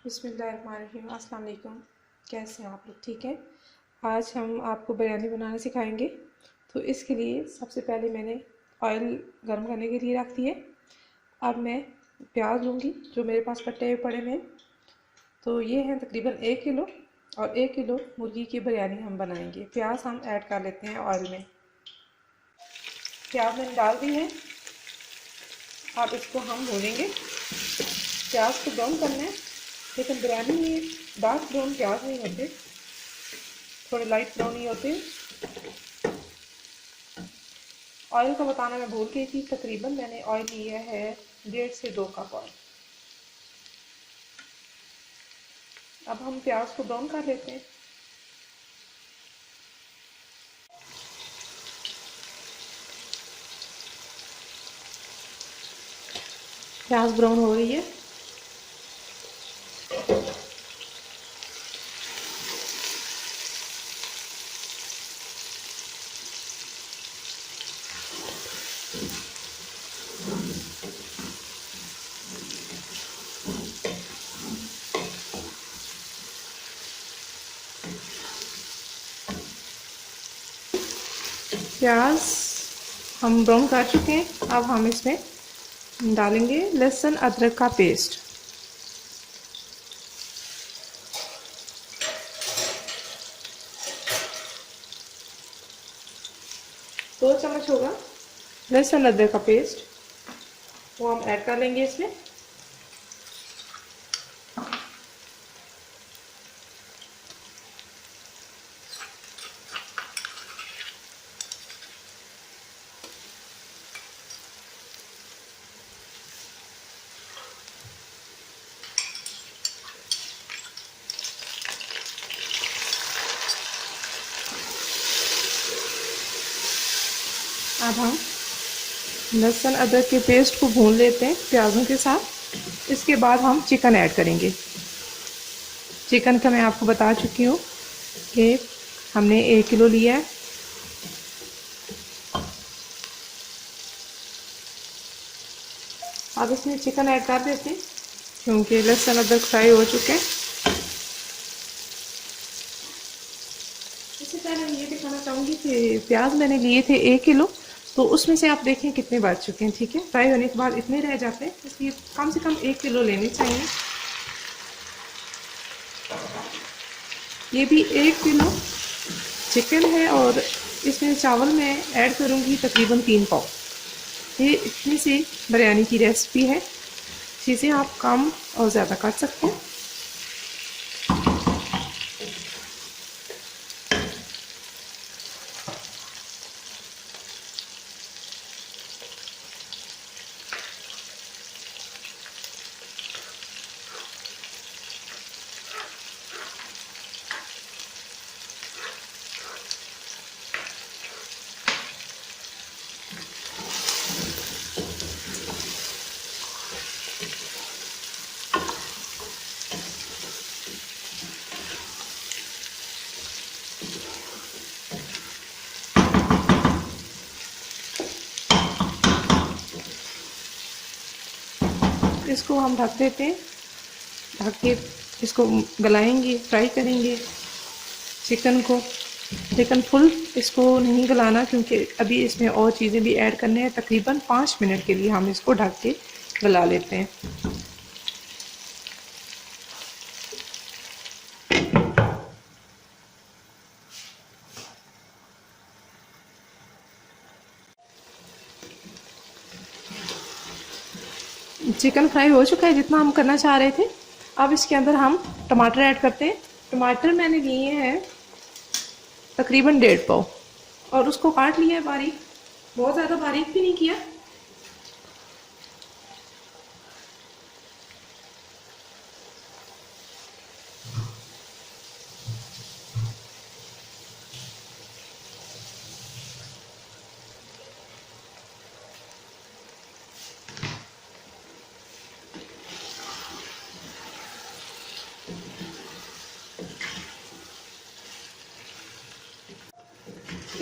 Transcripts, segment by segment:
बिस्मिल्लाहिर्रहमानिर्रहीम। अस्सलाम वालेकुम। कैसे हैं आप लोग? ठीक है। आज हम आपको बिरयानी बनाना सिखाएंगे। तो इसके लिए सबसे पहले मैंने ऑयल गर्म करने के लिए रख दिए। अब मैं प्याज लूँगी जो मेरे पास कटे हुए पड़े हैं। तो ये हैं तकरीबन 1 किलो और 1 किलो मुर्गी की बिरयानी हम बनाएंगे। प्याज हम ऐड कर लेते हैं ऑयल में। प्याज मैंने डाल दी है। अब इसको हम भूनेंगे। प्याज को ब्राउन करना है, लेकिन बिरयानी में डार्क ब्राउन प्याज नहीं होते, थोड़े लाइट ब्राउन ही होते। ऑयल का बताना मैं भूल गई थी। तकरीबन मैंने ऑयल लिया है 1.5 से 2 कप ऑयल। अब हम प्याज को ब्राउन कर लेते हैं। प्याज ब्राउन हो रही है। प्याज हम ब्राउन कर चुके हैं। अब हम इसमें डालेंगे लहसुन अदरक का पेस्ट। दो चम्मच होगा लहसुन अदरक का पेस्ट, वो हम ऐड कर लेंगे इसमें। अब हम लहसुन अदरक के पेस्ट को भून लेते हैं प्याज़ों के साथ। इसके बाद हम चिकन ऐड करेंगे। चिकन का मैं आपको बता चुकी हूँ कि हमने 1 किलो लिया है। अब इसमें चिकन ऐड कर देते हैं क्योंकि लहसुन अदरक फ्राई हो चुके हैं। इससे पहले मैं ये दिखाना चाहूँगी कि प्याज मैंने लिए थे 1 किलो, तो उसमें से आप देखें कितने बच चुके हैं। ठीक है, फ्राई होने के बाद इतने रह जाते हैं, इसलिए कम से कम 1 किलो लेने चाहिए। ये भी 1 किलो चिकन है और इसमें चावल मैं ऐड करूँगी तकरीबन 3 पाव। ये इतनी सी बिरयानी की रेसिपी है। चीज़ें आप कम और ज़्यादा कर सकते हैं। इसको हम ढक देते हैं। ढक के इसको गलाएंगे, फ्राई करेंगे चिकन को। लेकिन फुल इसको नहीं गलाना क्योंकि अभी इसमें और चीज़ें भी ऐड करने हैं। तकरीबन 5 मिनट के लिए हम इसको ढक के गला लेते हैं। चिकन फ्राई हो चुका है जितना हम करना चाह रहे थे। अब इसके अंदर हम टमाटर ऐड करते हैं। टमाटर मैंने लिए हैं तकरीबन 1.5 पाव और उसको काट लिया है बारीक, बहुत ज़्यादा बारीक भी नहीं किया।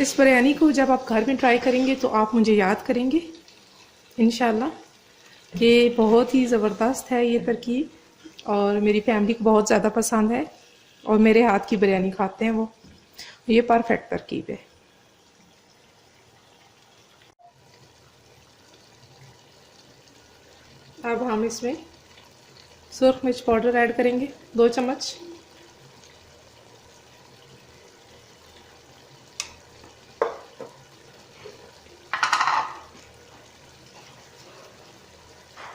इस बिरयानी को जब आप घर में ट्राई करेंगे तो आप मुझे याद करेंगे इंशाल्लाह कि बहुत ही ज़बरदस्त है ये तरकीब। और मेरी फैमिली को बहुत ज़्यादा पसंद है और मेरे हाथ की बिरयानी खाते हैं वो। ये परफेक्ट तरकीब है। अब हम इसमें सुरख मिर्च पाउडर ऐड करेंगे 2 चम्मच।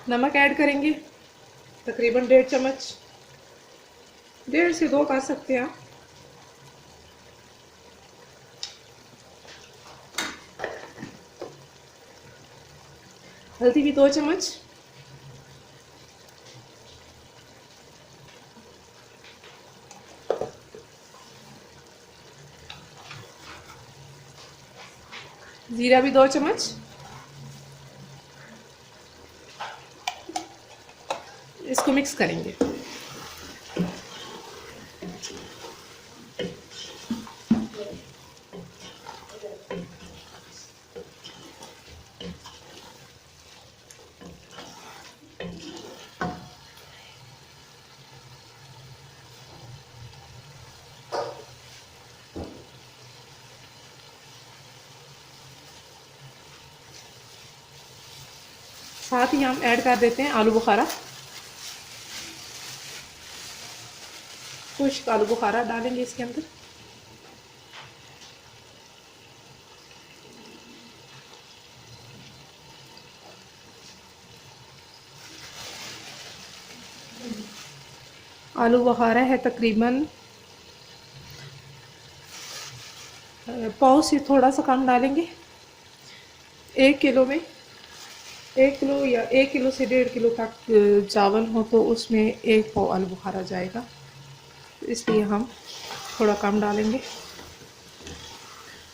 नमक ऐड करेंगे तकरीबन 1.5 चम्मच, 1.5 से 2 कर सकते हैं आप। हल्दी भी 2 चम्मच। जीरा भी 2 चम्मच। इसको मिक्स करेंगे। साथ ही हम ऐड कर देते हैं आलू बुखारा। खुश्क आलू बुखारा डालेंगे इसके अंदर। आलू बुखारा है तकरीबन पाव से थोड़ा सा कम डालेंगे। 1 किलो में 1 किलो या 1 किलो से 1.5 किलो का चावल हो तो उसमें 1 पाव आलू बुखारा जाएगा, तो इसलिए हम थोड़ा कम डालेंगे।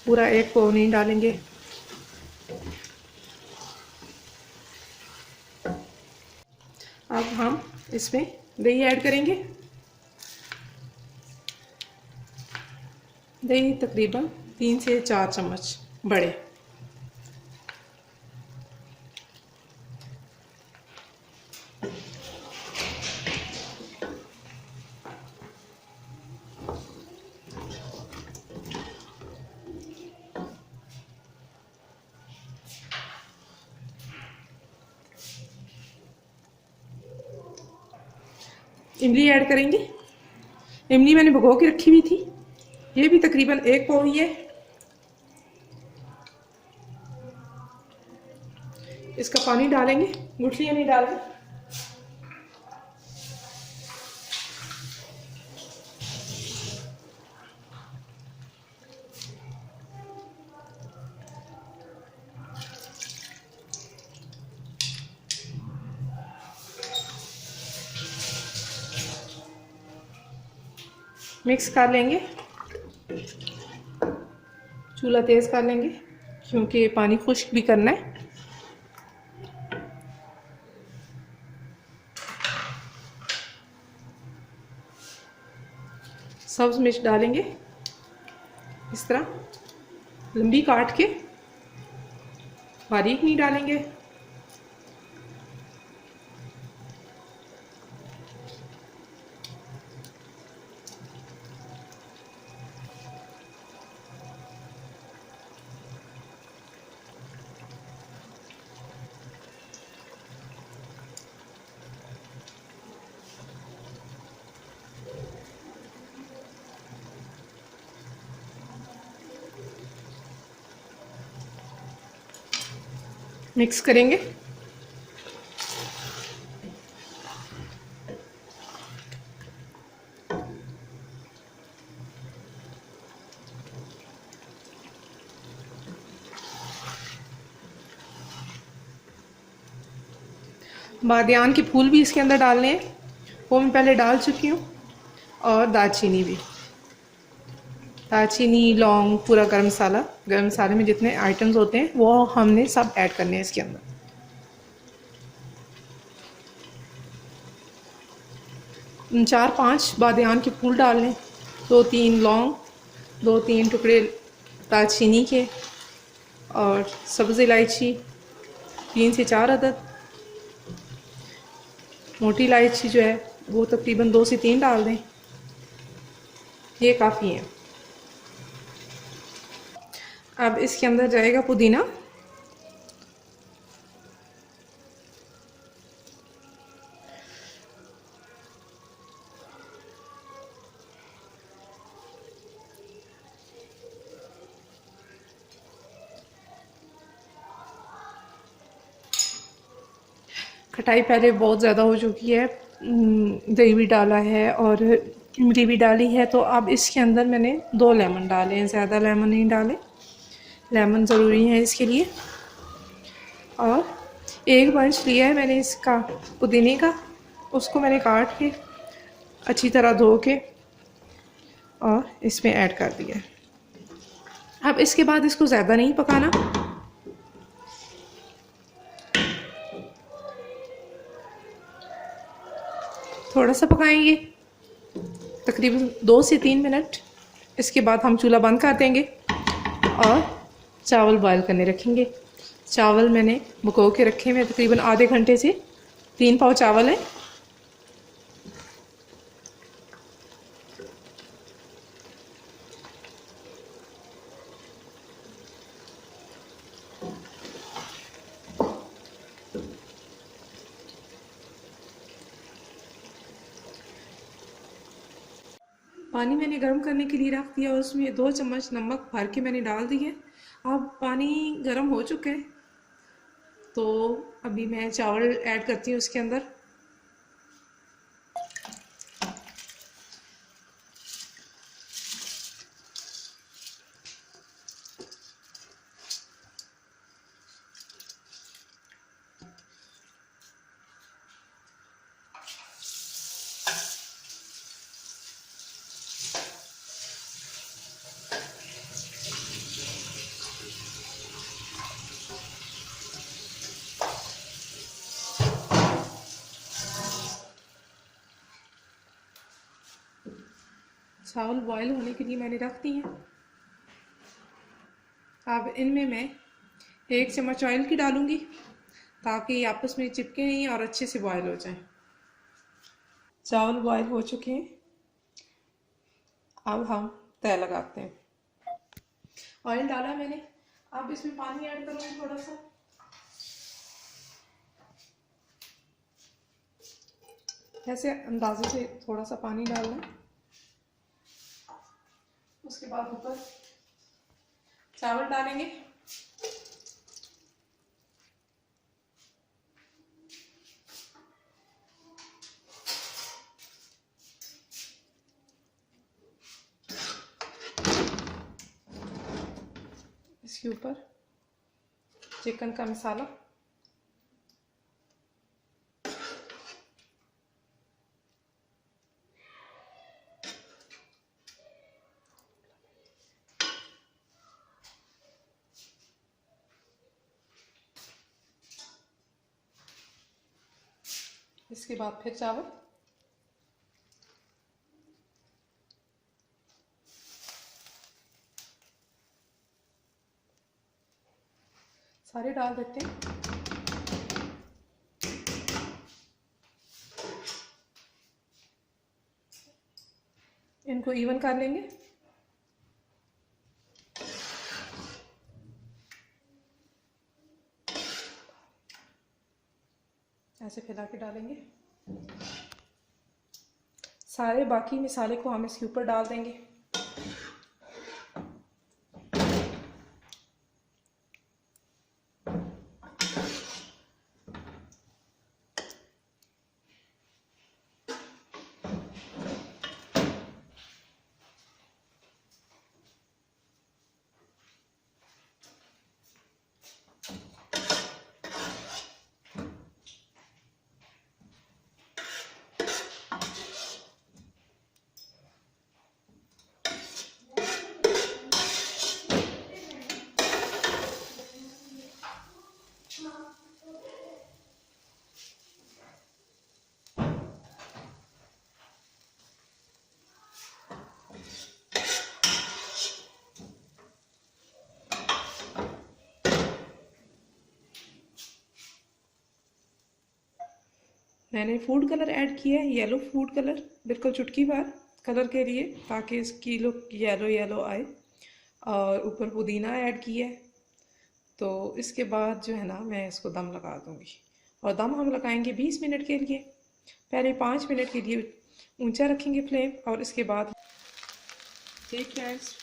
पूरा 1 पाव नहीं डालेंगे। अब हम इसमें दही ऐड करेंगे। दही तकरीबन 3 से 4 चम्मच बड़े। इमली ऐड करेंगे। इमली मैंने भिगो के रखी हुई थी, ये भी तकरीबन 1 पाव ही है। इसका पानी डालेंगे, गुठलियाँ नहीं डालेंगे। मिक्स कर लेंगे। चूल्हा तेज़ कर लेंगे क्योंकि पानी खुश्क भी करना है। सब्ज़ मिर्च डालेंगे इस तरह लंबी काट के, बारीक नहीं डालेंगे। मिक्स करेंगे। बादियान के फूल भी इसके अंदर डालने हैं, वो मैं पहले डाल चुकी हूँ। और दालचीनी भी, दालचीनी, लौंग, पूरा गरम मसाले में जितने आइटम्स होते हैं वो हमने सब ऐड करने हैं इसके अंदर। चार 5 बादियान के फूल डालने, 2-3 लौंग, 2-3 टुकड़े दालचीनी के, और सब्ज़ इलायची 3 से 4 अदद, मोटी इलायची जो है वो तकरीबन 2 से 3 डाल दें, ये काफ़ी है। अब इसके अंदर जाएगा पुदीना, खटाई पहले बहुत ज़्यादा हो चुकी है, दही भी डाला है और इमली भी डाली है, तो अब इसके अंदर मैंने 2 लेमन डाले हैं, ज़्यादा लेमन नहीं डाले, लेमन ज़रूरी है इसके लिए। और 1 बंच लिया है मैंने इसका पुदीने का, उसको मैंने काट के अच्छी तरह धो के और इसमें ऐड कर दिया है। अब इसके बाद इसको ज़्यादा नहीं पकाना, थोड़ा सा पकाएंगे तकरीबन 2 से 3 मिनट। इसके बाद हम चूल्हा बंद कर देंगे और चावल बॉयल करने रखेंगे। चावल मैंने भिगो के रखे हैं तकरीबन आधे घंटे से, 3 पाव चावल है। पानी मैंने गर्म करने के लिए रख दिया, उसमें 2 चम्मच नमक भर के मैंने डाल दिए। अब पानी गर्म हो चुका है, तो अभी मैं चावल ऐड करती हूँ उसके अंदर। चावल बॉयल होने के लिए मैंने रख दिए हैं। अब इनमें मैं 1 चम्मच ऑयल की डालूंगी ताकि आपस में चिपके नहीं और अच्छे से बॉयल हो जाए। चावल बॉयल हो चुके हैं, अब हम तय लगाते हैं। ऑयल डाला मैंने, अब इसमें पानी ऐड करूँगी थोड़ा सा। ऐसे अंदाजे से थोड़ा सा पानी डालना, उसके बाद ऊपर चावल डालेंगे। इसके ऊपर चिकन का मसाला, इसके बाद फिर चावल, सारे डाल देते हैं। इनको इवन कर लेंगे। ऐसे फैला के डालेंगे। सारे बाकी मसाले को हम इसके ऊपर डाल देंगे। मैंने फूड कलर ऐड किया है, येलो फूड कलर, बिल्कुल चुटकी भर कलर के लिए, ताकि इसकी लुक येलो येलो आए। और ऊपर पुदीना ऐड किया है। तो इसके बाद जो है ना, मैं इसको दम लगा दूँगी। और दम हम लगाएंगे 20 मिनट के लिए। पहले 5 मिनट के लिए ऊंचा रखेंगे फ्लेम, और इसके बाद ठीक फ्रेंड्स,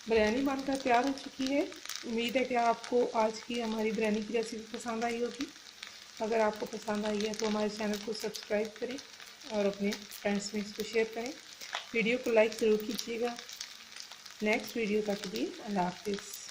बिरयानी बनकर तैयार हो चुकी है। उम्मीद है कि आपको आज की हमारी बिरयानी की रेसिपी पसंद आई होगी। अगर आपको पसंद आई है तो हमारे चैनल को सब्सक्राइब करें और अपने फ्रेंड्स में इसको शेयर करें। वीडियो को लाइक ज़रूर कीजिएगा। नेक्स्ट वीडियो तक के लिए अल्लाह हाफिज़।